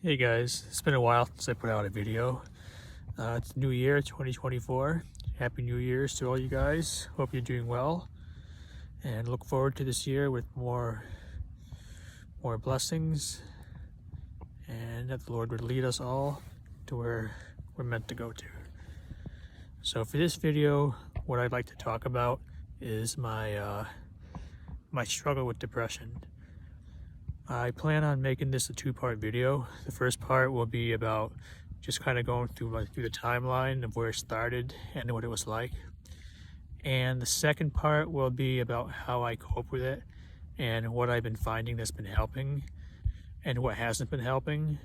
Hey guys, it's been a while since I put out a video. It's New Year 2024. Happy New Year's to all you guys. Hope you're doing well and look forward to this year with more blessings and that the Lord would lead us all to where we're meant to go to. So for this video, what I'd like to talk about is my struggle with depression. I plan on making this a two-part video. The first part will be about just kind of going through the timeline of where it started and what it was like. And the second part will be about how I cope with it and what I've been finding that's been helping and what hasn't been helping.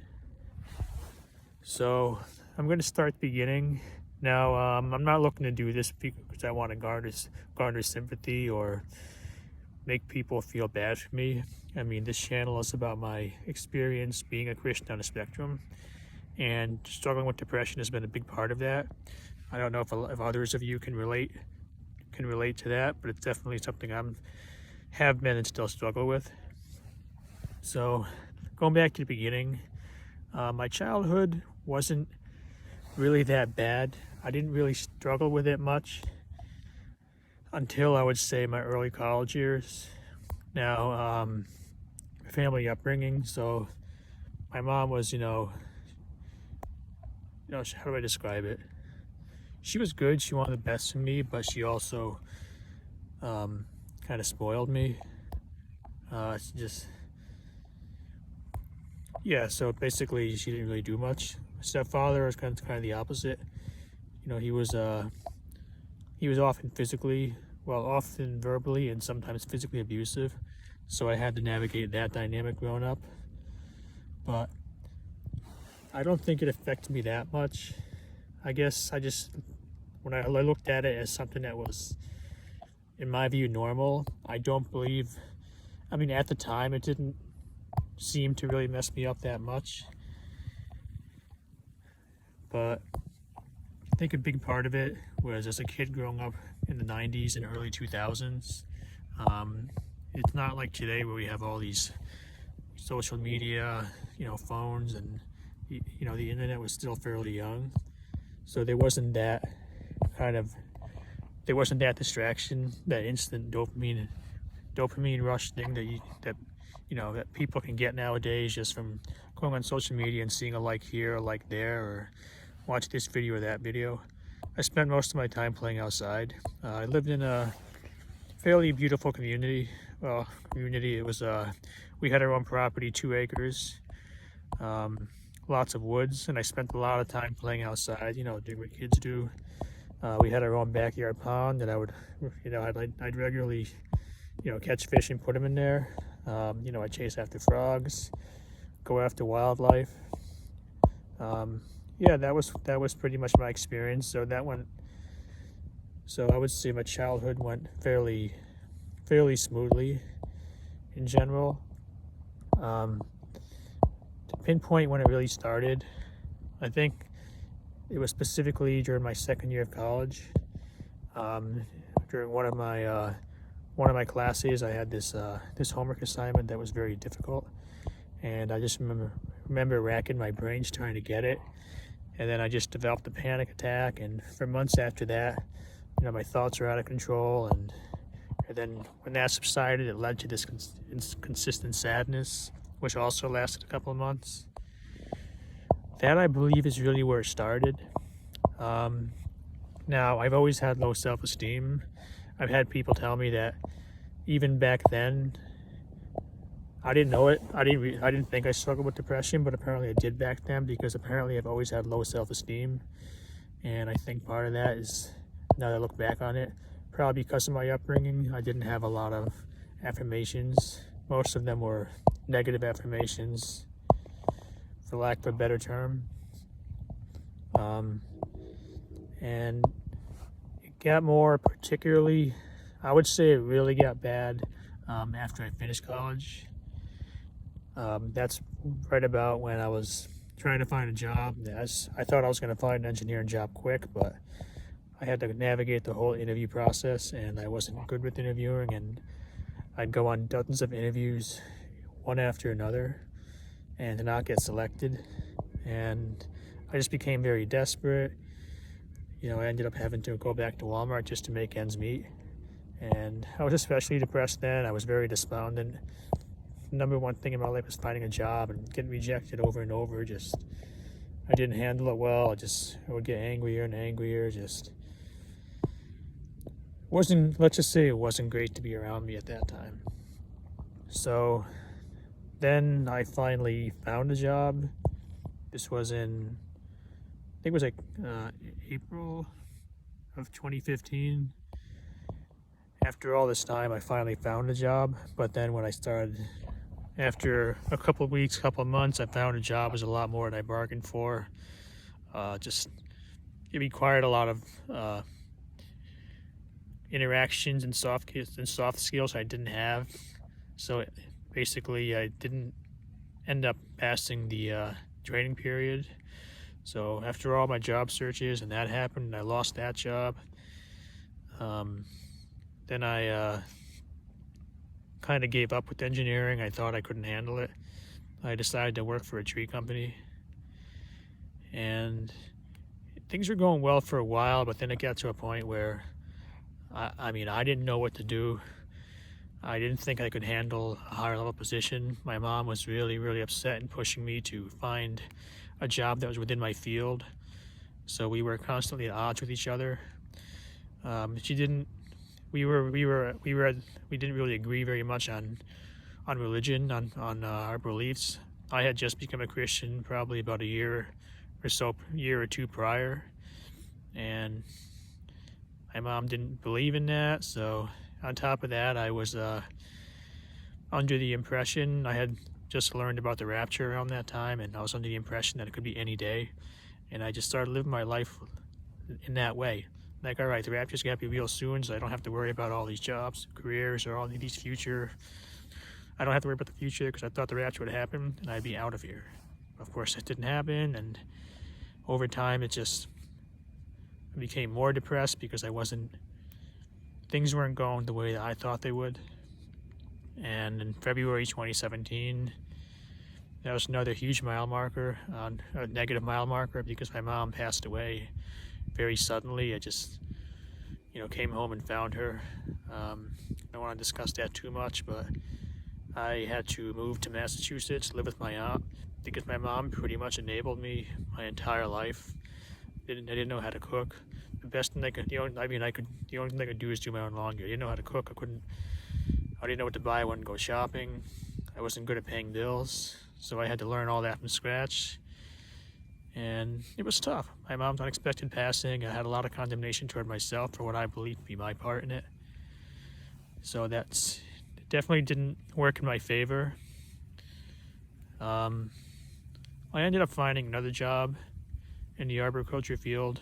So I'm going to start the beginning. Now, I'm not looking to do this because I want to garner sympathy or make people feel bad for me. I mean, this channel is about my experience being a Christian on the spectrum, and struggling with depression has been a big part of that. I don't know if others of you can relate to that, but it's definitely something have been and still struggle with. So going back to the beginning, my childhood wasn't really that bad. I didn't really struggle with it much until I would say my early college years. Now, family upbringing. So my mom was, how do I describe it? She was good. She wanted the best for me, but she also kind of spoiled me. So basically she didn't really do much. My stepfather was kind of the opposite. He was often verbally and sometimes physically abusive. So I had to navigate that dynamic growing up. But I don't think it affected me that much. I guess when I looked at it as something that was, in my view, normal, at the time it didn't seem to really mess me up that much. But I think a big part of it was, as a kid growing up in the 90s and early 2000s, it's not like today where we have all these social media, phones, and the internet was still fairly young. So there wasn't that distraction, that instant dopamine rush thing that people can get nowadays just from going on social media and seeing a like here, a like there, or watch this video or that video. I spent most of my time playing outside. I lived in a fairly beautiful community. It was, we had our own property, 2 acres, lots of woods, and I spent a lot of time playing outside, doing what kids do. We had our own backyard pond that I'd regularly, catch fish and put them in there. I chase after frogs, go after wildlife. That was pretty much my experience. So I would say my childhood went fairly smoothly in general. To pinpoint when it really started, I think it was specifically during my second year of college. During one of my classes, I had this homework assignment that was very difficult, and I just remember racking my brains trying to get it, and then I just developed a panic attack. And for months after that, my thoughts were out of control, and then when that subsided, it led to this consistent sadness, which also lasted a couple of months. That, I believe, is really where it started. Now, I've always had low self-esteem. I've had people tell me that even back then, I didn't know it. I didn't think I struggled with depression, but apparently I did back then, because apparently I've always had low self-esteem. And I think part of that is, now that I look back on it, probably because of my upbringing, I didn't have a lot of affirmations. Most of them were negative affirmations, for lack of a better term. And it got more, particularly, I would say it really got bad after I finished college. That's right about when I was trying to find a job. I thought I was going to find an engineering job quick, but I had to navigate the whole interview process, and I wasn't good with interviewing, and I'd go on dozens of interviews, one after another, and to not get selected. And I just became very desperate. I ended up having to go back to Walmart just to make ends meet. And I was especially depressed then. I was very despondent. The number one thing in my life was finding a job and getting rejected over and over. I didn't handle it well. I would get angrier and angrier. Let's just say it wasn't great to be around me at that time. So then I finally found a job. This was in, I think it was like April of 2015. After all this time, I finally found a job. But then when I started, after a couple of weeks, couple of months, I found a job was a lot more than I bargained for. It required a lot of interactions and soft skills I didn't have. So basically, I didn't end up passing the training period. So after all my job searches and that happened, I lost that job. Then I kind of gave up with engineering. I thought I couldn't handle it. I decided to work for a tree company. And things were going well for a while, but then it got to a point where, I didn't know what to do. I didn't think I could handle a higher level position. My mom was really, really upset and pushing me to find a job that was within my field. So we were constantly at odds with each other. We didn't really agree very much on religion, on our beliefs. I had just become a Christian probably about a year or two prior, and my mom didn't believe in that. So on top of that, I was under the impression, I had just learned about the rapture around that time, and I was under the impression that it could be any day, and I just started living my life in that way. Like, all right, the rapture's gonna be real soon, so I don't have to worry about all these jobs, careers, or all these future. I don't have to worry about the future because I thought the rapture would happen and I'd be out of here. Of course, it didn't happen, and over time, I became more depressed because things weren't going the way that I thought they would. And in February 2017, that was another huge mile marker, a negative mile marker, because my mom passed away very suddenly. I just, came home and found her. I don't want to discuss that too much, but I had to move to Massachusetts, live with my aunt, because my mom pretty much enabled me my entire life. I didn't know how to cook. The best thing the only thing I could do is do my own laundry. I didn't know how to cook. I didn't know what to buy. I wouldn't go shopping. I wasn't good at paying bills, so I had to learn all that from scratch. And it was tough. My mom's unexpected passing, I had a lot of condemnation toward myself for what I believed to be my part in it. So it definitely didn't work in my favor. I ended up finding another job in the arboriculture field.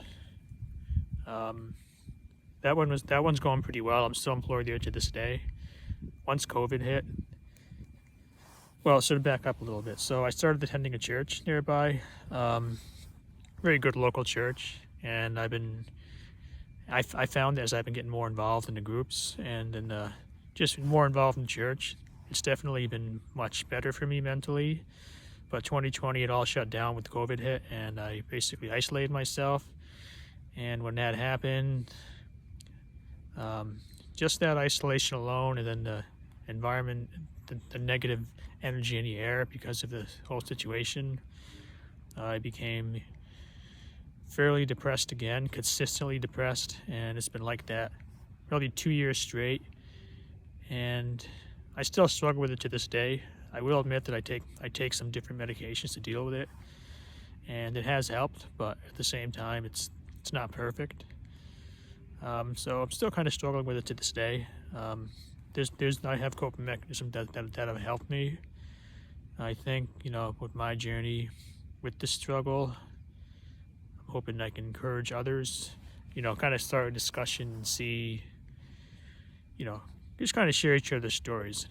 That one's going pretty well. I'm still employed there to this day. Once COVID hit, so to back up a little bit. So I started attending a church nearby, very good local church, and I found as I've been getting more involved in the groups and just more involved in church, it's definitely been much better for me mentally. But 2020, it all shut down with COVID hit, and I basically isolated myself. And when that happened, just that isolation alone, and then the environment, the negative energy in the air because of the whole situation, I became fairly depressed again, consistently depressed, and it's been like that probably 2 years straight. And I still struggle with it to this day. I will admit that I take some different medications to deal with it, and it has helped, but at the same time, it's not perfect. So I'm still kind of struggling with it to this day. I have coping mechanisms that have helped me. I think, with my journey with this struggle, I'm hoping I can encourage others, kind of start a discussion and see, just kind of share each other's stories.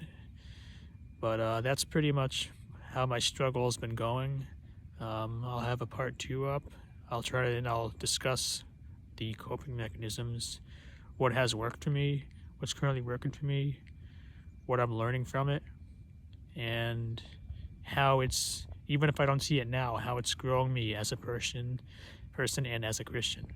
But that's pretty much how my struggle has been going. I'll have a part 2 up. I'll discuss the coping mechanisms, what has worked for me, what's currently working for me, what I'm learning from it, and how it's even if I don't see it now, how it's growing me as a person and as a Christian.